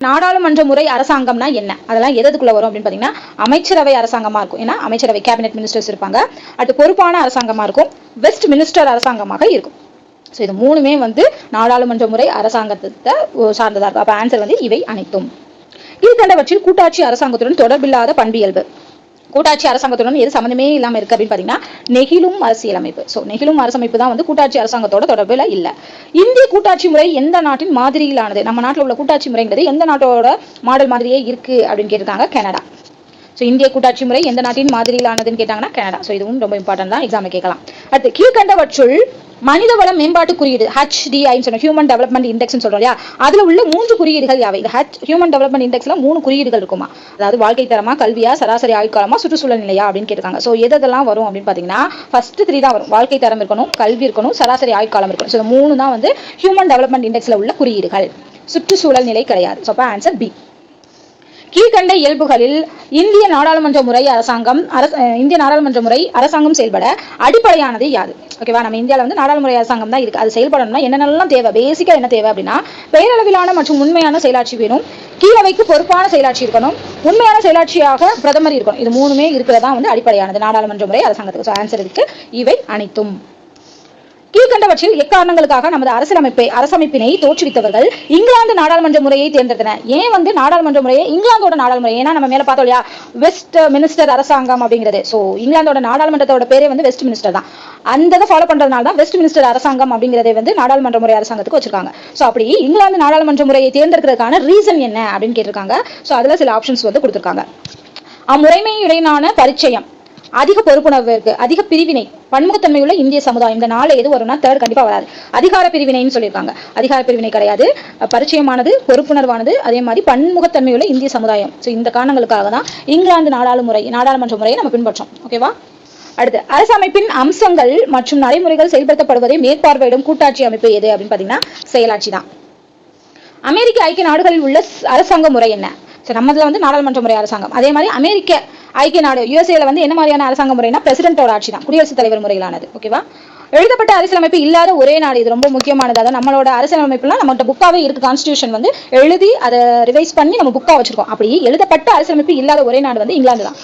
நாடாளுமன்ற முறை அரசாங்கம்னா என்ன, அதெல்லாம் எதுக்குள்ள வரும் அப்படின்னு பாத்தீங்கன்னா, அமைச்சரவை அரசாங்கமா இருக்கும். ஏன்னா அமைச்சரவை கேபினெட் மினிஸ்டர்ஸ் இருப்பாங்க. அடுத்து பொறுப்பான அரசாங்கமா இருக்கும், வெஸ்ட் மினிஸ்டர் அரசாங்கமாக இருக்கும். ஸோ இது மூணுமே வந்து நாடாளுமன்ற முறை அரசாங்கத்தை சார்ந்ததா இருக்கும். அப்ப ஆன்சர் வந்து இவை அனைத்தும். கீழ்கண்டவற்றில் கூட்டாட்சி அரசாங்கத்துடன் தொடர்பில்லாத பண்பியல்பு. கூட்டாட்சி அரசாங்கத்துடன் எது சம்மந்தமே இல்லாம இருக்கு அப்படின்னு பாத்தீங்கன்னா, நெகிழும் அரசியலமைப்பு. சோ நெகிழும் அரசமைப்பு தான் வந்து கூட்டாட்சி அரசாங்கத்தோட தொடர்புல இல்ல. இந்திய கூட்டாட்சி முறை எந்த நாட்டின் மாதிரியிலானது? நம்ம நாட்டில் உள்ள கூட்டாட்சி முறைங்கிறது எந்த நாட்டோட மாடல் மாதிரியே இருக்கு அப்படின்னு கேட்டிருக்காங்க, கனடா. ஸோ இந்திய கூட்டாட்சி முறை எந்த நாட்டின் மாதிரியிலானதுன்னு கேட்டாங்கன்னா கனடா. ஸோ இதுவும் ரொம்ப இம்பார்ட்டன்ட் தான், எக்ஸாம்ல கேட்கலாம். அடுத்து கீழ்கண்டவற்றுள் மனிதவள மேம்பாட்டு குறியீடு HDI ஹியூமன் டெவலப்மெண்ட் இண்டெக்ஸ் சொல்றோம் இல்லையா, அதுல உள்ள 3 குறியீடுகள் யாவை? இந்த ஹியூமன் டெவலப்மெண்ட் இண்டெக்ஸ்ல 3 குறியீடுகள் இருக்குமா? அதாவது வாழ்க்கை தரமா, கல்வியா, சராசரி ஆயுட்காலமா, சுற்றுச்சூழல் நிலையா அப்படின்னு கேட்டிருக்காங்க. ஸோ எதெல்லாம் வரும் அப்படின்னு பாத்தீங்கன்னா, ஃபர்ஸ்ட் 3 தான் வரும். வாழ்க்கை தரம் இருக்கணும், கல்வி இருக்கணும், சராசரி ஆயுட்காலம் இருக்கணும். ஸோ 3 தான் வந்து ஹியூமன் டெவலப்மெண்ட் இண்டெக்ஸ்ல உள்ள குறியீடுகள். சுற்றுச்சூழல் நிலை கிடையாது. ஸோ அப்ப ஆன்சர் பி. கீழ்கண்ட இயல்புகளில் இந்திய நாடாளுமன்ற முறை அரசாங்கம் செயல்பட அடிப்படையானது யாது? ஓகேவா, நம்ம இந்தியாவில் வந்து நாடாளுமன்ற அரசாங்கம் தான் இருக்கு. அது செயல்படணும்னா என்னென்னலாம் தேவை, பேசிக்கா என்ன தேவை அப்படின்னா, பெயரளவிலான மற்றும் உண்மையான செயலாட்சி வேணும், கீழவைக்கு பொறுப்பான செயலாட்சி இருக்கணும், உண்மையான செயலாட்சியாக பிரதமர் இருக்கணும். இது மூணுமே இருக்கிறதா வந்து அடிப்படையானது நாடாளுமன்ற முறை அரசாங்கத்துக்கு. ஆன்சர் இருக்கு இவை அனைத்தும். கீழ்கண்டவற்றில் எக்காரணங்களுக்காக நமது அரசமைப்பினை தோற்றுவித்தவர்கள் இங்கிலாந்து நாடாளுமன்ற முறையை தேர்ந்தெடுத்தனர். ஏன் வந்து நாடாளுமன்ற முறையை இங்கிலாந்தோட நாடாளுமன்ற, ஏன்னா நம்ம மேல பார்த்தோம் இல்லையா, வெஸ்ட் மினிஸ்டர் அரசாங்கம் அப்படிங்கிறது. சோ இங்கிலாந்தோட நாடாளுமன்றத்தோட பேரே வந்து வெஸ்ட் மினிஸ்டர் தான். அந்த ஃபாலோ பண்றதுனால தான் வெஸ்ட் மினிஸ்டர் அரசாங்கம் அப்படிங்கறதை வந்து நாடாளுமன்ற முறை அரசாங்கத்துக்கு வச்சிருக்காங்க. சோ அப்படி இங்கிலாந்து நாடாளுமன்ற முறையை தேர்ந்தெடுக்கிறதுக்கான ரீசன் என்ன அப்படின்னு கேட்டிருக்காங்க. சோ அதுல சில ஆப்ஷன்ஸ் வந்து கொடுத்திருக்காங்க. அம்முறைமையுடனான பரிச்சயம், அதிக பொறுப்புணர்வு இருக்கு, அதிக பிரிவினை, பன்முகத்தன்மையுள்ள இந்திய சமுதாயம். இந்த 4 எது வரும்னா தேர்ட் கண்டிப்பா வராது. அதிகார பிரிவினைன்னு சொல்லியிருக்காங்க. அதிகார பிரிவினை கிடையாது, பரிச்சயமானது, பொறுப்புணர்வானது, அதே மாதிரி பன்முகத்தன்மையுள்ள இந்திய சமுதாயம். ஸோ இந்த காரணங்களுக்காக தான் இங்கிலாந்து நாடாளுமன்ற முறையை நம்ம பின்பற்றோம். ஓகேவா. அடுத்து, அரசமைப்பின் அம்சங்கள் மற்றும் நடைமுறைகள் செயல்படுத்தப்படுவதை மேற்பார்வையிடும் கூட்டாட்சி அமைப்பு எது அப்படின்னு பாத்தீங்கன்னா செயலாட்சி தான். அமெரிக்க ஐக்கிய நாடுகளில் உள்ள அரசாங்க முறை என்ன? நம்மதுல வந்து நாடாளுமன்ற முறை அரசாங்கம். அதே மாதிரி அமெரிக்க ஐக்கிய நாடு USA வந்து என்ன மாதிரியான அரசாங்க முறைனா பிரசிடென்ட்டோட ஆட்சி தான், குடியரசுத் தலைவர் முறையிலானது. ஓகேவா. எழுதப்பட்ட அரசியலமைப்பு இல்லாத ஒரே நாடு, இது ரொம்ப முக்கியமானது. அதாவது நம்மளோட அரசியலமைப்புலாம் நம்மகிட்ட புக்காவே இருக்கு. கான்ஸ்டிடியூஷன் வந்து எழுதி அதை ரிவைஸ் பண்ணி நம்ம புக்கா வச்சிருக்கோம். அப்படி எழுதப்பட்ட அரசியலமைப்பு இல்லாத ஒரே நாடு வந்து இங்கிலாந்து தான்.